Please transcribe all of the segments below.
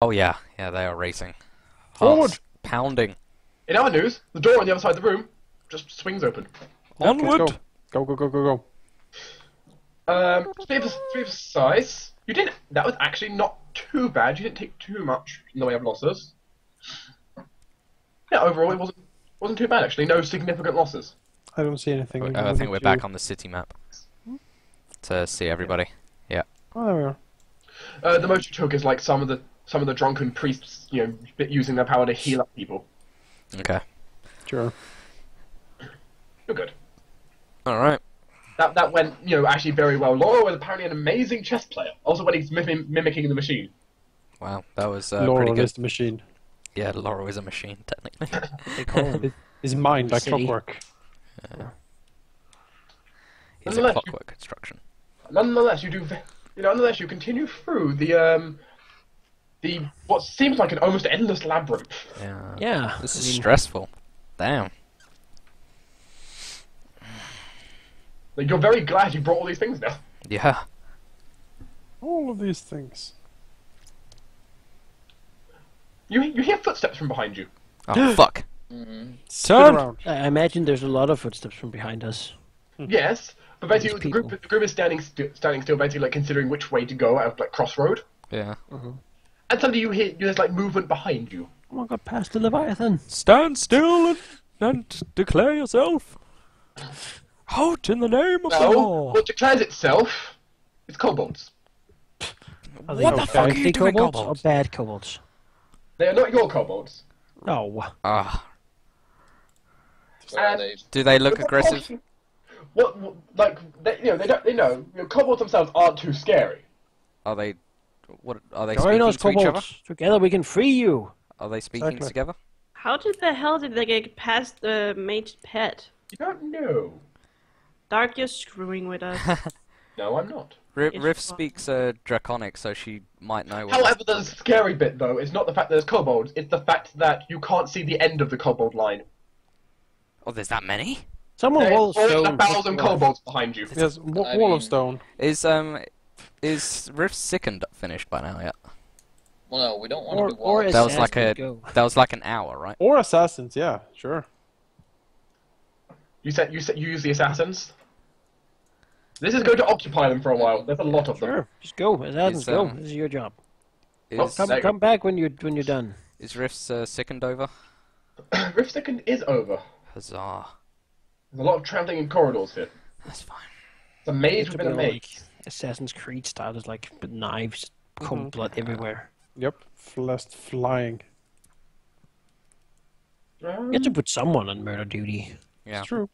Oh yeah, yeah, they are racing. Forward! Hearts pounding. In other news, the door on the other side of the room just swings open. Onward! Let's go. Go. Speed of size. You didn't. That was actually not too bad. You didn't take too much in the way of losses. Yeah, overall it wasn't too bad actually. No significant losses. I don't see anything. I think we're back on the city map to see everybody. Yeah. Oh, there we are. The most you took is like some of the drunken priests, using their power to heal up people. Okay. Sure. You're good. All right. That went, actually very well. Laura was apparently an amazing chess player. Also when he's mimicking the machine. Wow, that was Laura pretty good. is the machine. Yeah, Laura is a machine, technically. They call him. His mind like City. clockwork. He's a clockwork construction. Nonetheless, nonetheless you continue through the what seems like an almost endless labyrinth. Yeah. Yeah. This is stressful. Damn. Like, you're very glad you brought all these things now. Yeah. All of these things. You hear footsteps from behind you. Oh fuck. Spin Turn! around. I imagine there's a lot of footsteps from behind us. Yes, but basically These the people. group is standing still, basically like considering which way to go out of like crossroad. Yeah. And suddenly you hear there's like movement behind you. Oh my god, past the Leviathan. Stand still and declare yourself. Out in the name of the No, law. what declares itself is kobolds. Are they What the fuck are friendly you doing, kobolds kobolds? or bad kobolds? They are not your kobolds. No. Ah. And Do they look aggressive? Like they know. Kobolds themselves aren't too scary. Are they? What are they Join speaking us, to each other? kobolds. Together we can free you. Are they speaking Exactly. together? How the hell did they get past the mage's pet? You don't know. Dark, you're screwing with us. No, I'm not. Riff It's speaks Draconic, so she might know. What However, the scary bit though is not the fact that there's kobolds; it's the fact that you can't see the end of the kobold line. Oh, there's that many? Someone There's will always stone. 1,000 kobolds behind you. Yes, I wall mean- of stone. Is Riff Sickened finished by now yet? Well, no, we don't want Or- to do or walls. That was like Assassin a go. that was like an hour, right? Or assassins, yeah, sure. You use the assassins. This is going to occupy them for a while. There's a lot of them. Sure, just go. Assassins, Is, go. um, This is your job. Is there you go. Come back when you're done. is Riff's Sickened over? Rift Second is over. Huzzah! There's a lot of trampling in corridors here. That's fine. It's a maze It's within a about, maze. like Assassin's Creed style. Is like with knives, cum blood everywhere. Yep, left flying. You have to put someone on murder duty. Yeah. It's true.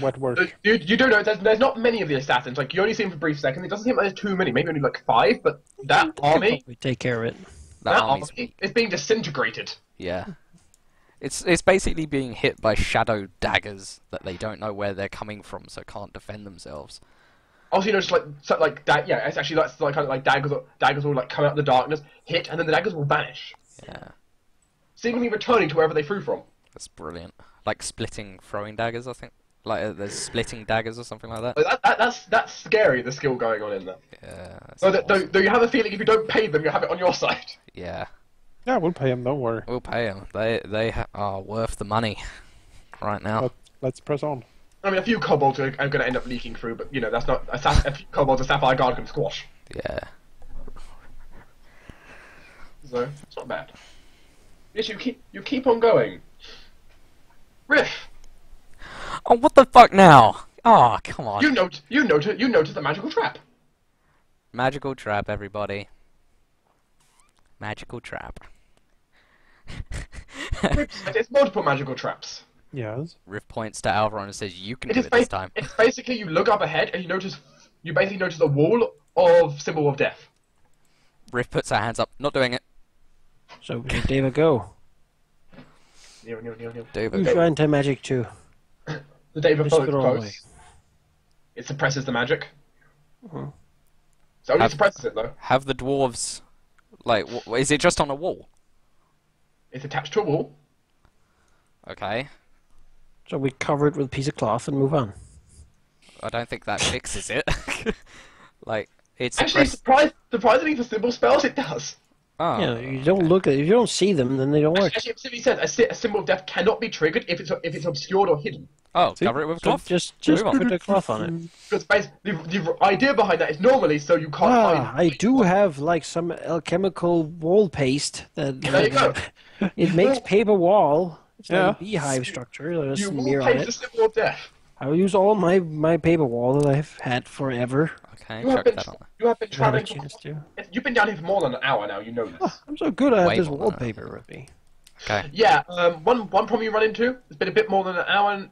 Wet work. You don't know. There's not many of the assassins. Like, you only see them for a brief second. It doesn't seem like there's too many. Maybe only like 5. But that army, Probably take care of it. That army's is being disintegrated. yeah. It's basically being hit by shadow daggers that they don't know where they're coming from, so can't defend themselves. Also, yeah, it's actually that's like kind of like daggers will like come out of the darkness, hit, and then the daggers will vanish, Yeah, seemingly returning to wherever they flew from. that's brilliant. Like splitting throwing daggers, I think. Like there's splitting daggers or something like that. Like, that's scary. The skill going on in there. Yeah. that's Though you have a feeling if you don't pay them, you have it on your side. Yeah. Yeah, we'll pay him, don't worry. We'll pay them. They are worth the money right now. Let's press on. I mean, a few kobolds are going to end up leaking through, but that's not a few kobolds a sapphire guard can squash. Yeah. So it's not bad. Yes, you keep on going. Riff, Oh, what the fuck now? Oh, come on. you notice the magical trap. Magical trap, everybody. Magical trap. It's multiple magical traps. Yes. Riff points to Alvaron and says, "You can It do is it this time." It's basically you look up ahead and you basically notice a wall of symbol of death. Riff puts her hands up. Not doing it. So give David go. Near. David, Use go. your anti-magic too. The David Just follows go all the way. close. It suppresses the magic. Mhm. So it only Have- suppresses it though. Have the dwarves... Like, is it just on a wall? It's attached to a wall. Okay. So we cover it with a piece of cloth and move on. I don't think that fixes it. Like, it's Actually, suppressed... surprisingly for symbol spells, it does. Oh, You know, you don't look at. If you don't see them, then they don't work. Actually, it simply says a symbol of death cannot be triggered if it's obscured or hidden. oh, See? cover it with a So cloth. just Move on. put a cloth on it. Because the idea behind that is normally so you can't Ah, I hide. do have like some alchemical wall paste that There you go. it makes paper wall. It's like Yeah. a beehive structure. There's You a will mirror on paste the it. symbol of death. I will use all my paper wall that I've had forever. Okay, You have chuck been that on. you have been If I have a traveling. chance to. You've been down here for more than an hour now. You know this. I'm so good. I have Way this more than wallpaper with me. Okay. Yeah. One problem you run into. It's been a bit more than an hour. And,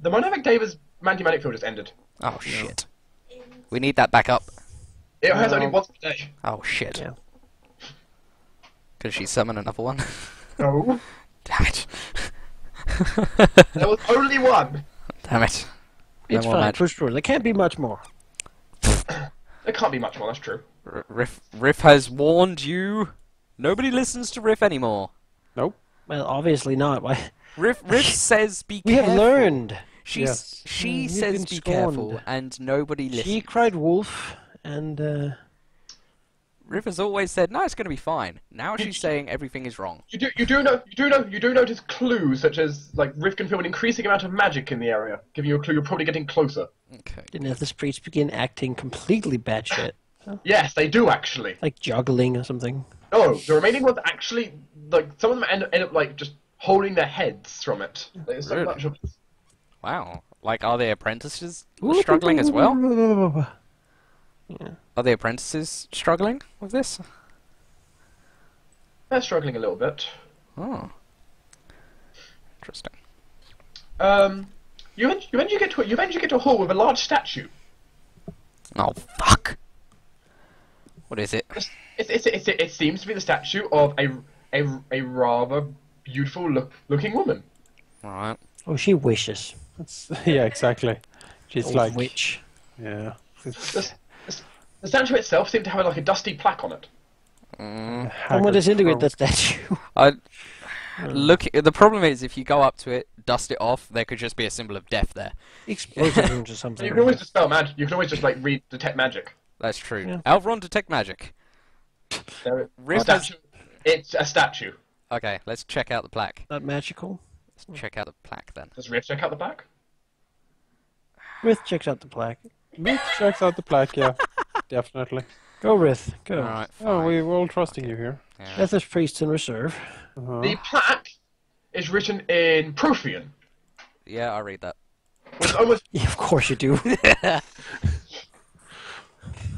the Monadic Davis anti-manic field just ended. Oh shit. We need that back up. It has No. only once per day. Oh shit. Yeah. Can she summon another one? No. Damn it. There was only one. Damn it. No It's more fine, magic. for sure. There can't be much more. There can't be much more. That's true. Rith has warned you. Nobody listens to Rith anymore. Nope. Well, obviously not. Why? Rith says be We careful. have learned. Yes. She We've says been be scorned. careful, and nobody listens. She cried wolf, and Rith has always said, no, it's going to be fine. Now she's saying everything is wrong. You do notice clues such as like Rift can feel an increasing amount of magic in the area, giving you a clue you're probably getting closer. Okay. didn't have this priest begin acting completely batshit, Yes, they do actually. like juggling or something. No, the remaining ones actually like some of them end up like just holding their heads from it. There's so Really? much of it. Wow. Like, are the apprentices struggling as well? Are the apprentices struggling with this? They're struggling a little bit. Oh. Interesting. You eventually get to a hall with a large statue. Oh, fuck! What is it? It seems to be the statue of a rather beautiful looking woman. Alright. Oh, she wishes. That's, yeah, exactly. She's Old like, witch. yeah. The statue itself seemed to have like a dusty plaque on it. Mm. Someone disintegrate that statue. The problem is, if you go up to it, dust it off, there could just be a symbol of death there. Explosion rooms or You something. can always dispel magic. You can always just like read detect magic. That's true. Yeah. Alvaron, detect magic. Rith has... It's a statue. Okay, let's check out the plaque. Not magical. Let's check out the plaque then. Does Rift check out the plaque? Rith checks out the plaque. Rith checks out the plaque, yeah. Definitely. Go, Rith. Go. Alright, Oh, fine. we're all trusting you here. Yeah. Death is priests in reserve. Uh-huh. The plaque is written in Prothean, Yeah, I'll read that. which is almost Yeah, of course you do.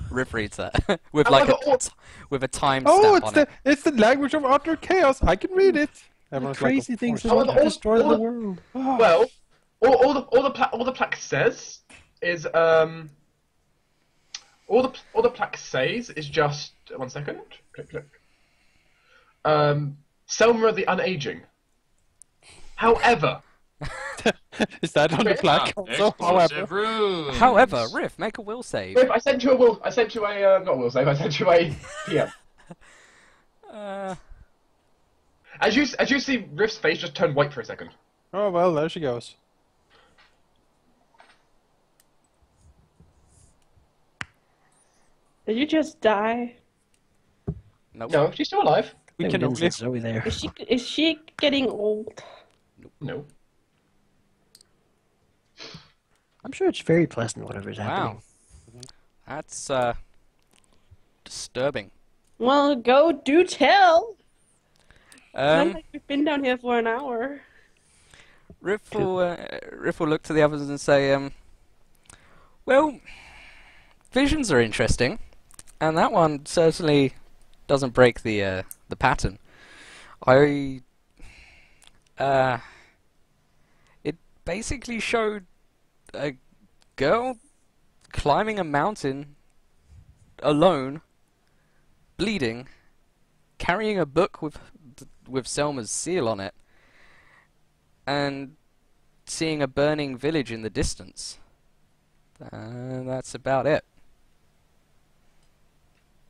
Rip reads that with I like love it. with a time Oh, stamp it's on the it. it's the language of utter chaos. I can read it. Everyone's like, Crazy of things that course. Oh, want to destroy all the the- world. well. All the plaque says is all the plaque says is just 1 second. Click. Selma the Unaging. However, Is that on the plaque also? However, Exclusive room. However, Riff, make a will save. Riff, I sent you a will. I sent you a not a will save. I sent you a PM. As you see, Riff's face just turned white for a second. oh well, there she goes. Did you just die? Nope. No, she's still alive. We Maybe can didn't only. send Zoe there. Is she getting old? No. I'm sure it's very pleasant, whatever is happening. Wow. That's disturbing. Well, go do tell. Not Um, like we've been down here for an hour. Riff will look to the others and say, well, visions are interesting, and that one certainly doesn't break the pattern. It basically showed a girl climbing a mountain alone, bleeding, carrying a book with Selma's seal on it, and seeing a burning village in the distance. That's about it.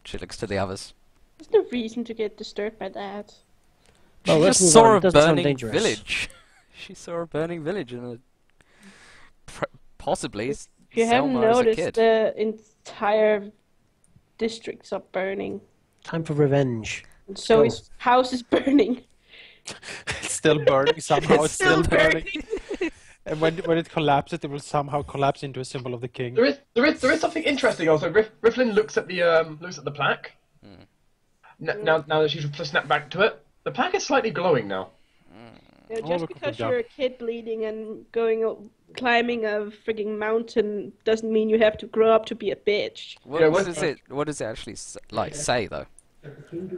She looks to the others. There's no reason to get disturbed by that. She Well, let's just move saw on. a It doesn't sound burning dangerous. village. She saw a burning village and possibly If you haven't Selma as a noticed, kid. the entire districts are burning. Time for revenge. So his house is burning. It's still burning somehow. It's still burning. burning. And when it collapses, it will somehow collapse into a symbol of the king. There is something interesting also. Riflin looks at the plaque. Now that she's snapped back to it, the plaque is slightly glowing now. Yeah, just because you're a kid bleeding and climbing a frigging mountain doesn't mean you have to grow up to be a bitch. What does it actually say though?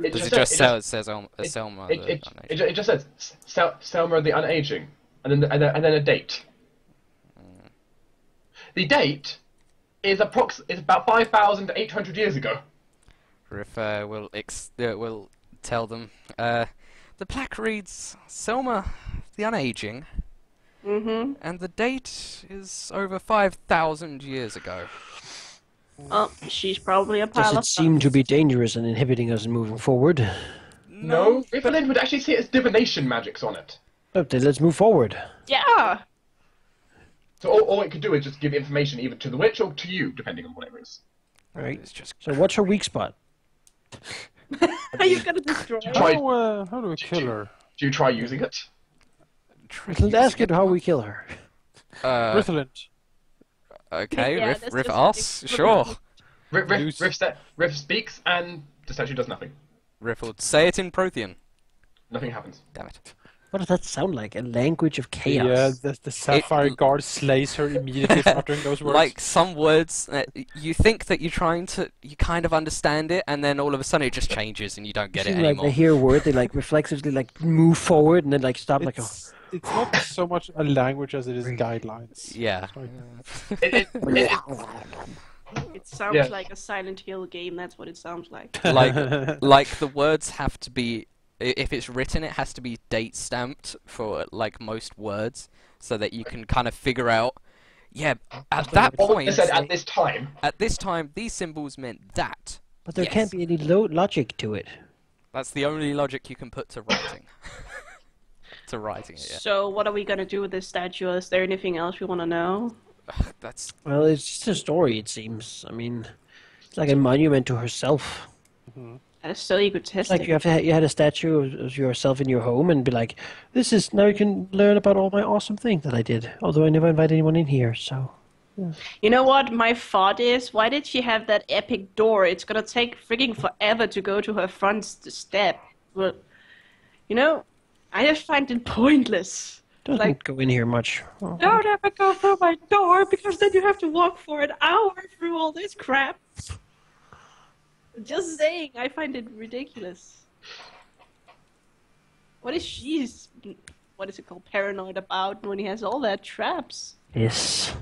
It Does just it says Selma? It just says Selma the Unaging, and then a date. The date is about 5,800 years ago. Rith will tell them. The plaque reads Selma the Unaging, and the date is over 5,000 years ago. Oh, she's probably a pile Does of it seem to be dangerous and inhibiting us in moving forward? No, Riflin would actually see it as divination magics on it. Oh, then let's move forward. Yeah. So all it could do is just give information either to the witch or to you, depending on what it is. Right. It's just So what's her weak spot? Are you gonna destroy her? How do we kill her? Do you try using it? Let's ask it how we kill her. Ritalin. Okay, Yeah, Rith that's just asks. like- Sure. Riff speaks, and the statue does nothing. Rith will say it in Prothean. Nothing happens. Damn it. What does that sound like? A language of chaos. Yeah, the Sapphire Guard slays her immediately for uttering those words. Like some words, you think that you kind of understand it, and then all of a sudden it just changes and you don't get it Like anymore. they hear a word, they like reflexively like move forward and then like stop like it's not so much a language as it is guidelines. Yeah. It sounds Yeah. like a Silent Hill game. That's what it sounds like. like the words have to be, if it's written, it has to be date stamped for like most words, so that you can kind of figure out. Yeah, at that point, It said at this time. these symbols meant that. But there Yes. can't be any logic to it. That's the only logic you can put to writing. To writing it, yeah. So what are we gonna do with this statue? Is there anything else we want to know? That's Well, it's just a story, it seems. I mean, it's like a monument to herself. That is so egotistic. It's like you had a statue of yourself in your home and be like, this is, now you can learn about all my awesome things that I did. Although I never invited anyone in here, so. You know what my thought is? Why did she have that epic door? It's gonna take frigging forever to go to her front step. But, you know, I just find it pointless. Doesn't Like- go in here much. Oh. Don't ever go through my door because then you have to walk for an hour through all this crap. Just saying, I find it ridiculous. What is what is it called, paranoid about when he has all that traps? Yes.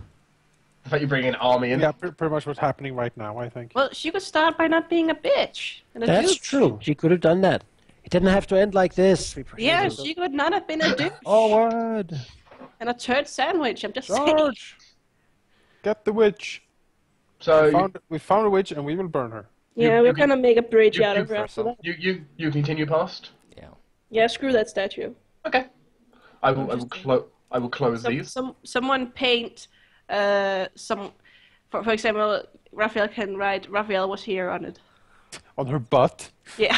I thought you bring an army in. Yeah, pretty much what's happening right now, I think. Well, she could start by not being a bitch. And a That's douche. true. She could have done that. It didn't have to end like this. Yeah, she could not have been a douche. Forward! And a turd sandwich, I'm just saying. George! Get the witch! So We found a witch and we will burn her. Yeah, we're gonna make a bridge out of her first after that. you continue past. yeah. Yeah, screw that statue. Okay. I will close these. Someone paint for example, Raphael can write Raphael was here on it. On her butt. Yeah.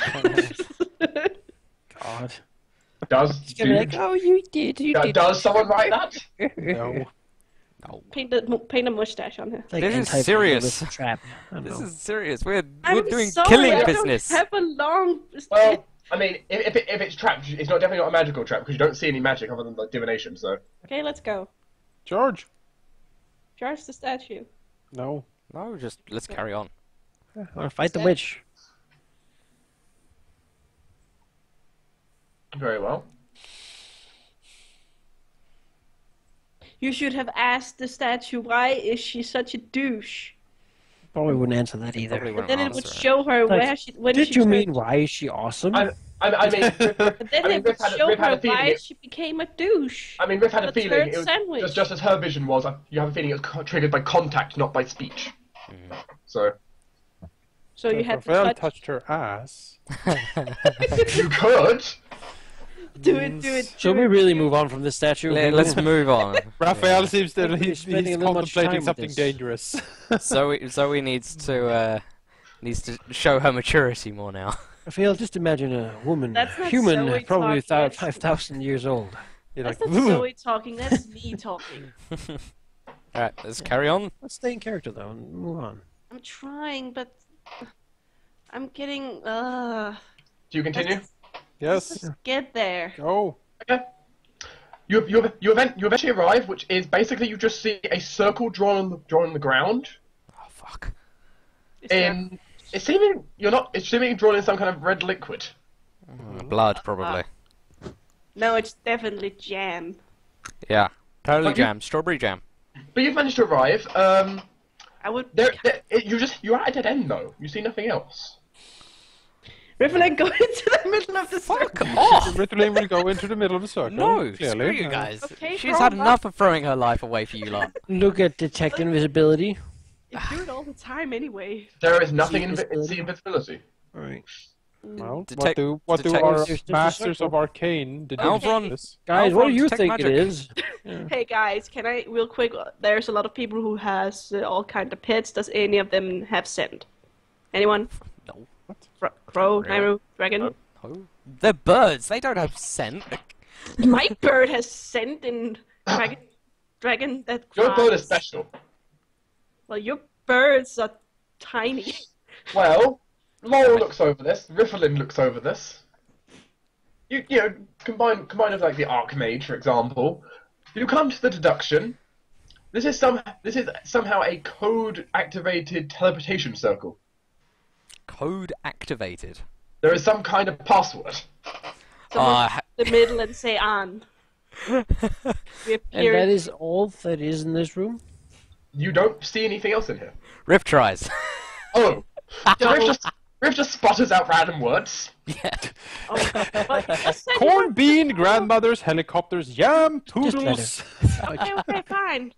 God. Does Oh, you did. does someone write that? No. paint a mustache on her. Like This is anti-capitalist serious. Trap. I don't This know. is serious. We're I'm doing sorry, killing I business. Don't have a long. Well, I mean, if it's trapped, it's definitely not a magical trap because you don't see any magic other than like divination. So Okay, let's go. George? Charge the statue. No. No, just let's carry on. Or fight the witch. very well. You should have asked the statue why is she such a douche. Probably wouldn't answer that Probably either. wouldn't Then it would answer it. show her Like, where she. When Did she you turned- mean why is she awesome? I mean, But then it would show Riff had her a feeling. why she became a douche. I mean, Riff had a The feeling third it was sandwich. just as her vision was. You have a feeling it was triggered by contact, not by speech. So So you had to Raphael touch. touched her ass. you could. Do it. Should we really move on from this statue? Let's move on. Raphael seems that We're he's spending a little much contemplating time with something this. dangerous. Zoe needs to show her maturity more now. Raphael, just imagine a woman, That's not human, Zoe probably talking, 5,000 years old. You're That's like, not Zoe talking, that's me talking. Alright, let's carry on. let's stay in character though and move on. I'm trying, but I'm getting. Do you continue? Let's Yes. get there. Go. Okay. You eventually arrive, which is basically you just see a circle drawn on the ground. Oh, fuck. Is there- It's seemingly drawn in some kind of red liquid. Blood, probably. No, it's definitely jam. Yeah. Totally But you- jam. Strawberry jam. But you've managed to arrive. I would. You're at a dead end though. You see nothing else. Riffle go into the middle of the circle. Oh! Ritalin will go into the middle of the circle. No! clearly. Screw you guys. Okay, She's throw had them enough of throwing her life away for you lot. Look at detect invisibility. You do it all the time anyway. There is nothing in Invisibility. the invisibility. Alright. Well, Detect- what do detect- our There's just a masters circle. of arcane deduce Alvron. from this? Guys, what do you Detect think magic. it is? Hey guys, can I real quick? There's a lot of people who has all kind of pets. Does any of them have scent? Anyone? No. Crow, Really? Nairu, dragon. Oh. They're birds. They don't have scent. My bird has scent in dragon that. Your bird is cries. special. Well, your birds are tiny. Well, Laurel looks over this. Rifflin looks over this. You know, combine with like the Archmage, for example. You come to the deduction. This is somehow a code-activated teleportation circle. Code activated. There is some kind of password. Someone in the middle and say on. We And appear. that is all that is in this room? You don't see anything else in here. Riff tries. Oh, Riff just sputters out random words. Yeah. But just say Corn, bean, grandmothers, helicopters, yam, poodles. Okay, fine.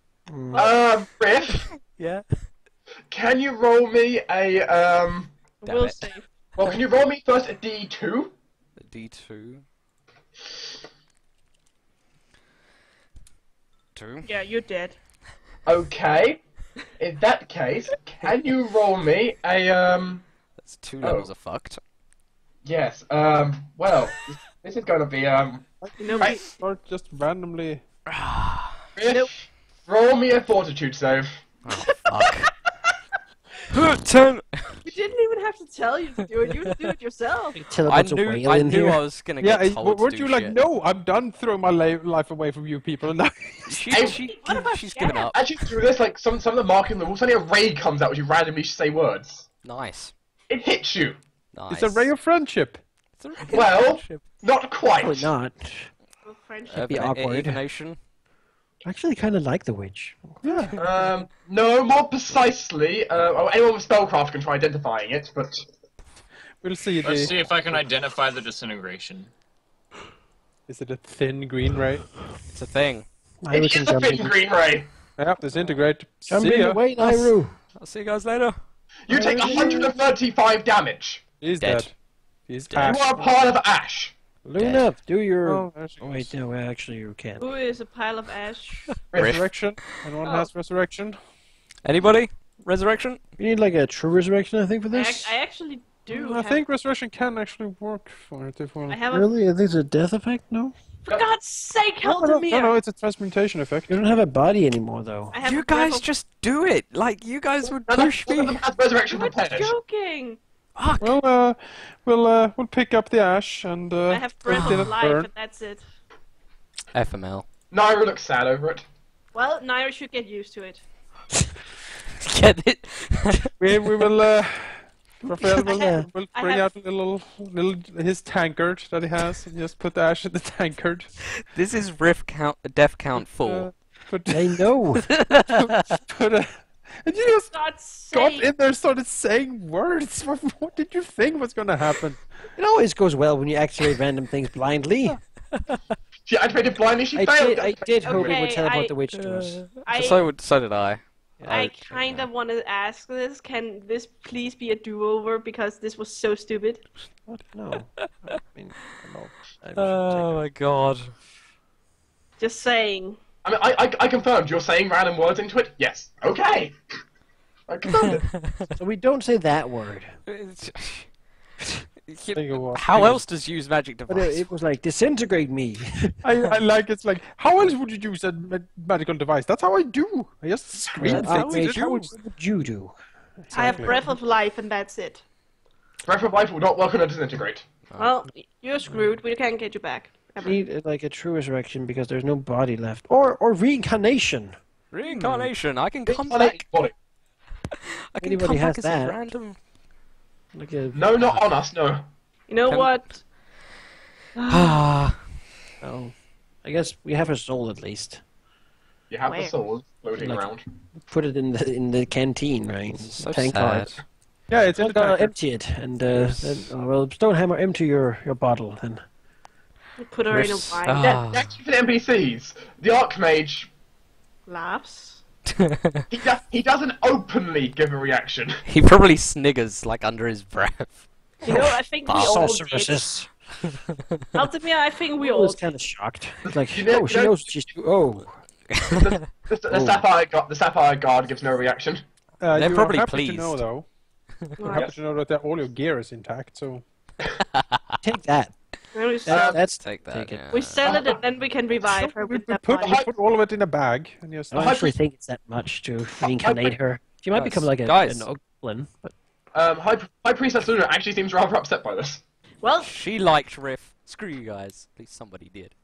Riff, Yeah. can you roll me a Damn We'll it. see. Well, can you roll me first a D2? D2. 2. Yeah, you're dead. Okay. In that case, can you roll me a That's 2 levels of fucked. Yes. Well, this is gonna be You know, Right. Or just randomly. Riff, roll me a fortitude save. Oh, fuck. 10. we didn't even have to tell you to do it. You do it yourself. Teleports a whale in here. I was gonna get Yeah, told weren't to you do like, shit. no, I'm done throwing my life away from you people, and now What about She's given Jack? up. As you do this, like some of the marking on the wall, suddenly a ray comes out which you randomly say words. Nice. It hits you. Nice. it's a ray of friendship. It's a ray of Well, friendship. not quite. Probably not. Oh, friendship. be awkward. Evanation. I actually kind of like the witch. No, more precisely. Anyone with spellcraft can try identifying it, but We'll see. Let's see if I can identify the disintegration. Is it a thin green ray? It's a thing. Nairu it can is a jump thin in. green ray. Yeah, disintegrate. Jump See in ya. the way, Nairu. I'll see you guys later. You take 135 damage. He's Dead. dead. He's Dead. You are a pile of ash. Luna, do your... Oh, Oh, wait, no, actually you can't. Who is a pile of ash? Resurrection. Anyone has resurrection? Anybody? Resurrection? You need like a true resurrection, I think, for this. I actually do. I have- think resurrection can actually work for it if one. I have a. Really? I think it's a death effect, no? For God's sake, No, Halldamir! it's a transmutation effect. You don't have a body anymore, though. I have You a guys level- just do it. Like, you guys would None of push me. them has resurrection I'm prepared. joking. Fuck. Well, we'll pick up the ash and I have breath let of it life, burn. and that's it. FML. Naira looks sad over it. Well, Naira should get used to it. Get it? We will. Raphael Yeah. will I bring have- out a little his tankard that he has and just put the ash in the tankard. This is Riff count, death count 4. Put I know. put a. And you just God's got sake! in there and started saying words. What did you think was going to happen? It always goes well when you activate random things blindly. She activated blindly. She I failed. did hope it would Okay, teleport I- the witch to us. So did I. I kind of want to ask this. Can this please be a do-over because this was so stupid? What? No. I mean, no. Oh my god. Just saying. I mean, I confirmed. You're saying random words into it. Yes. Okay. I confirmed it. So we don't say that word. Think it was. How else does use magic But device? it was like, disintegrate me. I like it's like, how else would you use a magical device? That's how I do. I just scream Well, things. Mage, how would you do? I have breath of life, and that's it. Breath of life will not work on a disintegrate. Well, you're screwed. We can't get you back. I need like a true resurrection because there's no body left. Or reincarnation. Reincarnation. I can come Body. back. I can Anybody come has back as that. a random. Like a, No, not on us, no. You know Can- what? Ah. oh, I guess we have a soul at least. You have Where? the souls floating Like- around. Put it in the canteen, right? So Tank sad. card. Yeah, it's in I'm the gonna tanker. empty it, and then, well, Stonehammer, empty your bottle, then. Put her in a Riffs. wine. Ah. Actually, for the NPCs, the Archmage, Laughs. he doesn't openly give a reaction. He probably sniggers like under his breath. You know, I think we all did. Sorceresses. Halldamir, I think we I all was kind of shocked. It's like, You know- oh, she you know- knows what she's doing. Oh. The Sapphire Guard gives no reaction. They're You probably are happy pleased. to know, though. You're Yes. happy to know that all your gear is intact, so... Take that. And we sell, That's Take that. Take it. yeah. we sell it, and then we can revive her We with that put, money. we put all of it in a bag, and just... I don't actually think it's that much to reincarnate her. She might Guys, become like guys. an goblin, but High Priestess Luna actually seems rather upset by this. Well, She liked Riff. Screw you guys. At least somebody did.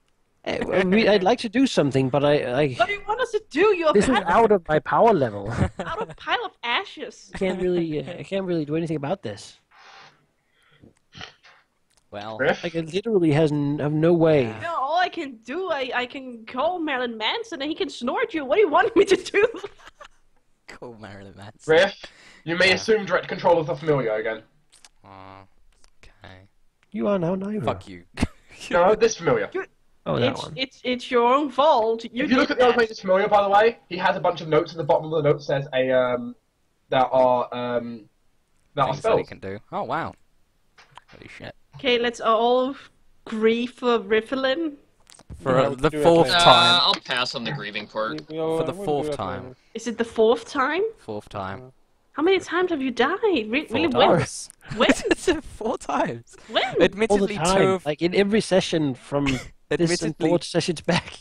I'd like to do something, but I what do you want us to do? You're this is out of my power level. out of pile of ashes. I can't really do anything about this. Well, Riff? Like, it literally have no way. You know, all I can do, I can call Marilyn Manson and he can snort you. What do you want me to do? cool, Marilyn Manson. Riff, you may assume direct control of the familiar again. Okay. You are now Naira. Fuck you. No, this familiar. Oh, that one. It's your own fault. You If you look did at the that. Archmage's familiar, by the way, he has a bunch of notes at the bottom of the note says that are Things that he spells. can do. Oh wow. Holy shit. Okay, let's all grieve for Rifflin. For Yeah, we the can do it fourth later. time. I'll pass on the grieving part. For the fourth time. Is it the fourth time? Fourth time. How many times have you died? Really? Four When? times. When? 4 times. When? All the Admittedly, two time, of like in every session from this and admittedly, 4 sessions back.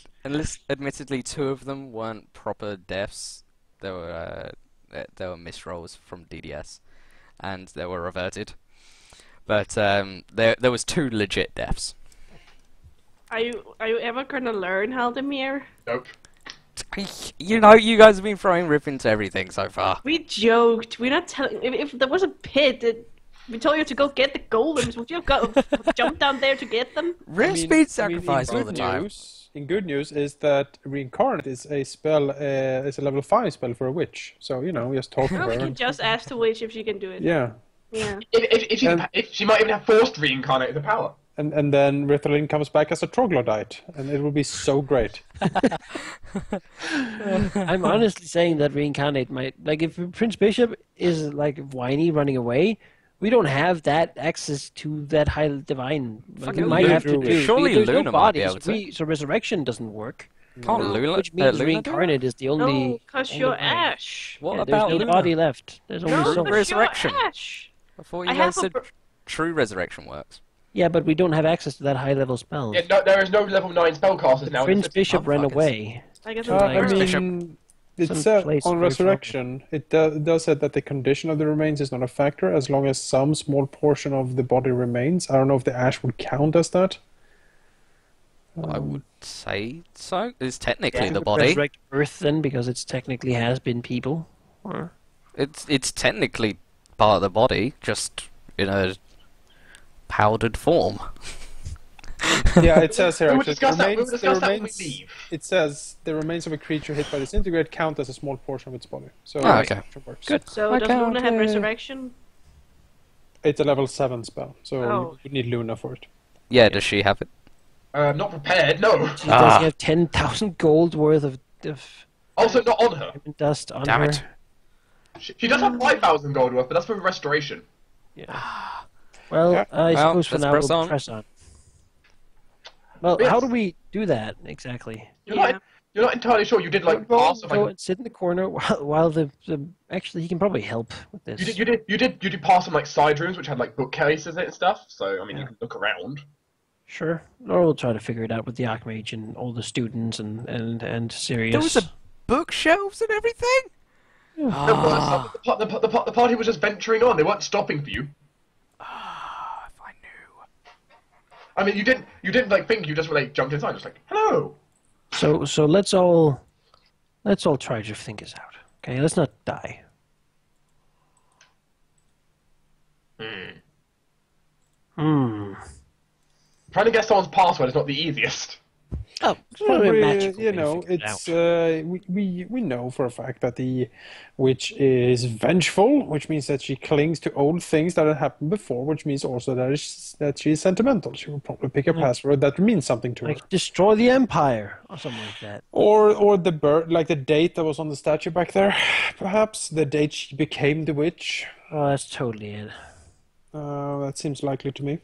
admittedly, 2 of them weren't proper deaths. They were misrolls from DDS, and they were reverted. But there was 2 legit deaths. Are you ever gonna learn, Halldamir? Nope. You know, you guys have been throwing Rip into everything so far. We joked. We're not telling. If there was a pit, we told you to go get the golems. Would you have got jump down there to get them? Rip speed sacrifice all the time. In good news is that reincarnate is a spell, is a level 5 spell for a witch. So just talk to Well, her. we can and- just ask the witch if she can do it. Yeah, Yeah. If she might even have forced reincarnate the power. and then Ritholin comes back as a troglodyte, and it will be so great. I'm honestly saying that reincarnate might, like, if Prince Bishop is like whiny running away, we don't have that access to that high divine. Like, we Fucking might have to Luna. do. Surely there's Luna no might be bodies, able to. so resurrection doesn't work. Can't Luna, Which means Luna do reincarnate is the only. No, because only you're way. Ash. What Yeah, about there's no Luna? body left. There's only No, soul. because Resurrection. you're Ash. I thought you I guys have a said br- true resurrection works. Yeah, but we don't have access to that high level spell. Yeah, no, there is no level 9 spellcasters now. Prince It's- Bishop ran motherfuckers. away. I guess Like, I Bishop. mean, it Some said place on where it's resurrection, it does say that the condition of the remains is not a factor as long as some small portion of the body remains. I don't know if the ash would count as that. I would say so. It's technically Yeah, the would body. Resurrect Earth then, because it's technically has been people. Or It's technically part of the body, just in a powdered form. Yeah, it says here We will actually, discuss that. We will the discuss that when we remains. leave. It says the remains of a creature hit by disintegrate count as a small portion of its body. So Oh, okay. resurrection works. Good. So I does can't, Luna have uh, resurrection? It's a level 7 spell, so Oh. you would need Luna for it. Yeah, does she have it? Not prepared, no. she Ah. does have 10,000 gold worth of Also not on her. diamond dust on Damn her. it. She does have 5,000 gold worth, but that's for restoration. Well, Yeah. I Well, suppose for let's now press we'll on. press on. Well, Yes. how do we do that exactly? You're Yeah. not You're not entirely sure. You did like pass. Go and sit in the corner while the actually he can probably help with this. You did pass some like side rooms which had like bookcases in it and stuff. So I mean, you can look around. Sure. Or we'll try to figure it out with the Archmage and all the students and Sirius. There was a bookshelves and everything. No, the party was just venturing on. They weren't stopping for you. If I knew. I mean, you didn't like think. You just like jumped inside. Just like hello. So let's all try to think this out. Okay, let's not die. Trying to guess someone's password is not the easiest. Oh, it's probably a We, magical you way to know, figure it it's out. we know for a fact that the witch is vengeful, which means that she clings to old things that had happened before, which means also that she is sentimental. She will probably pick a password that means something to her, Like destroy the Empire or something like that. or the like the date that was on the statue back there, perhaps the date she became the witch. Oh, that's totally it. That seems likely to me.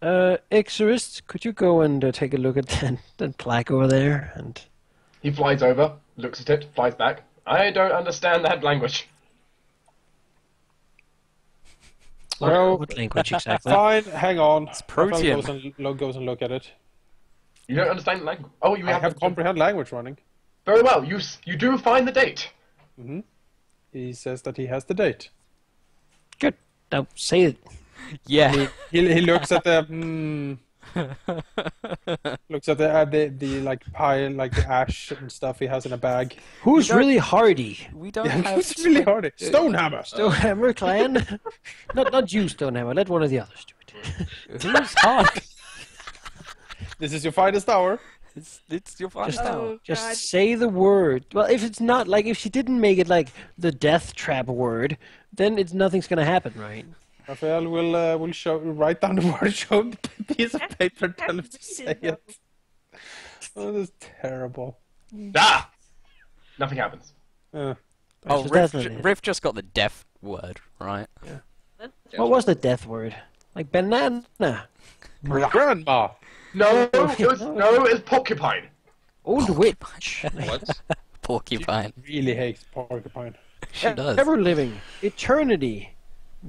Exorcist, could you go and take a look at that plaque over there? And He flies over, looks at it, flies back. I don't understand that language. Well, what language exactly? fine. Hang on. Protean. Raphael goes and look at it. You don't understand the language. Oh, you I have comprehend language running. Very well. You do find the date. He says that he has the date. Good. Now say it. Yeah. He looks at the looks at the like pile, like the ash and stuff he has in a bag. Who's don't- really hardy? We don't have. It's really hard. Stonehammer. Stonehammer clan? not you, Stonehammer. Let one of the others do it. Who's hard? This is your finest hour. It's your final Just- now. Just God. say the word. Well, if it's not like if she didn't make it like the death trap word, then nothing's gonna happen, right? Raphael will write down the word, show him the piece of paper, tell him to say it. Oh, this is terrible. Ah! Nothing happens. Oh, So Riff, that's not it. Riff just got the deaf word, right? What was the death word? Like banana. Grandma. No, it was porcupine. Old witch. What? Porcupine. Really hates porcupine. She does. Ever living. Eternity.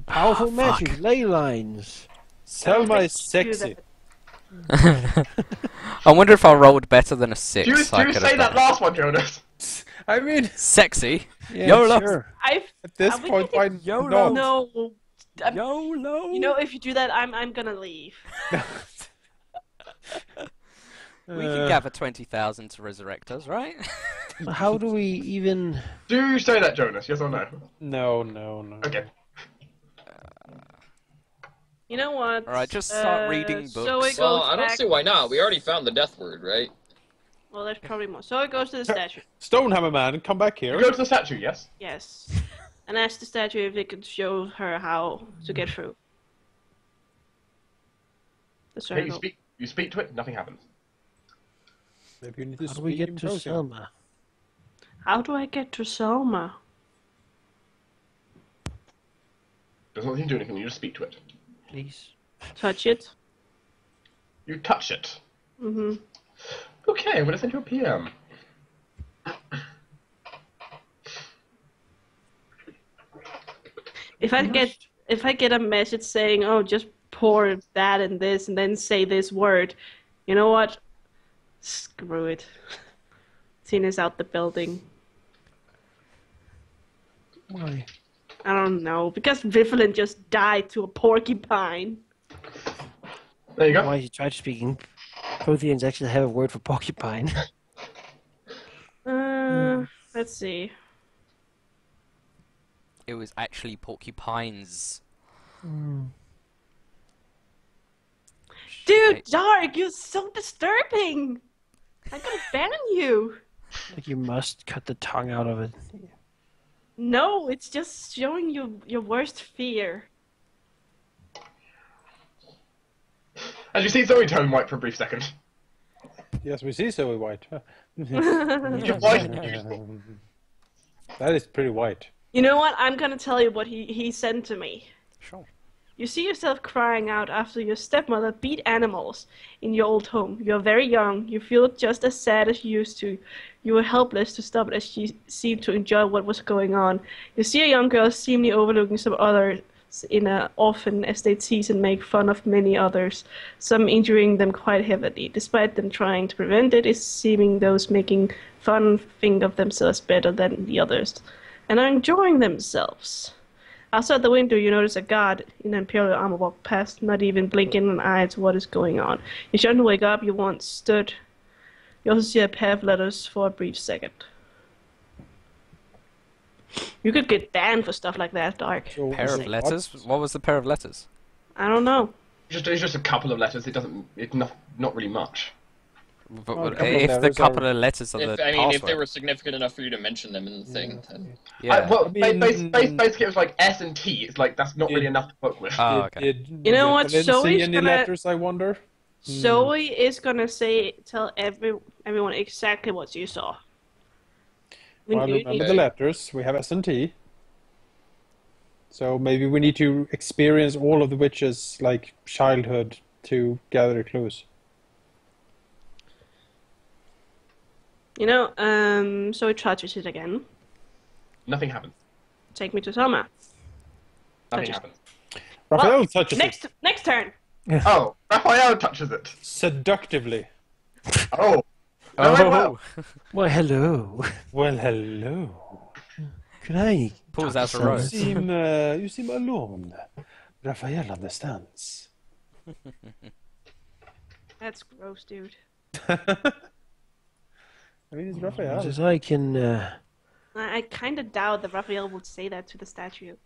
Powerful fuck. magic. Ley lines. Selma is Do sexy. that. I wonder if I rolled better than a 6. Do you I could say have that done. last one, Jonas? I mean, Sexy. Yeah, YOLO. sure. at this Are we point, why getting- YOLO. not? No. YOLO. You know, if you do that, I'm gonna leave. We can gather 20,000 to resurrect us, right? How do we even... Do you say that, Jonas? Yes or no? No. Okay. You know what? Alright, just start reading So books. it Well, goes I don't back. see why not. We already found the death word, right? Well, there's probably more. So it goes to the statue. Stonehammer man, come back You here. go to the statue, yes? Yes. And ask the statue if it could show her how to get through. The Okay, circle. you speak to it, nothing happens. Maybe you need to How do we speak get in to Protean. Selma? How do I get to Selma? Doesn't want you to do anything, you just speak to it. Please. Touch it. You touch it. Mm-hmm. Okay, I'm gonna send you a PM. If I get a message saying, "Oh, just pour that and this, and then say this word," you know what? Screw it. Tina's out the building. Why? I don't know, because Vivian just died to a porcupine. There you go. Why you try to speaking? Protheans actually have a word for porcupine. Let's see. It was actually porcupines. Dude, Dark, you're so disturbing. I'm gonna ban you. Like you must cut the tongue out of it. No, it's just showing you your worst fear. As you see Zoe turn white for a brief second. Yes, we see Zoe White. You're white and beautiful. That is pretty white. You know what? I'm gonna tell you what he sent to me. Sure. You see yourself crying out after your stepmother beat animals in your old home. You're very young. You feel just as sad as you used to. You were helpless to stop it as she seemed to enjoy what was going on. You see a young girl seemingly overlooking some others in an orphan as they tease and make fun of many others, some injuring them quite heavily. Despite them trying to prevent it, it's seeming those making fun think of themselves better than the others and are enjoying themselves. Outside the window, you notice a guard in imperial armor walk past, not even blinking an eye to what is going on. You suddenly wake up, you once stood. You also see a pair of letters for a brief second. You could get banned for stuff like that, Dark. Pair of letters? What was the pair of letters? I don't know. It's just a couple of letters. It's not really much. But, Oh, a but couple of if the letters couple are- of letters are the If they password. were significant enough for you to mention them in the thing, then Yeah. Well, I mean- basically it was like S and T. It's like that's not really enough to work with. Oh, okay. You know what, Did Zoe's see any gonna- letters, I wonder? Zoe is gonna tell everyone exactly what you saw. Well, remember the letters. We have S and T. So maybe we need to experience all of the witches' like childhood to gather clues. So he touches it again. Nothing happens. Take me to Soma. Nothing Touches- happens. Raphael touches it Next turn. Oh, Raphael touches it. seductively. Oh. Oh, well. Well, hello. Well, hello. Can I? Pulls out a You rose. you seem alone. Raphael understands. That's gross, dude. I mean, it's Raphael. Just I can. I kind of doubt that Raphael would say that to the statue.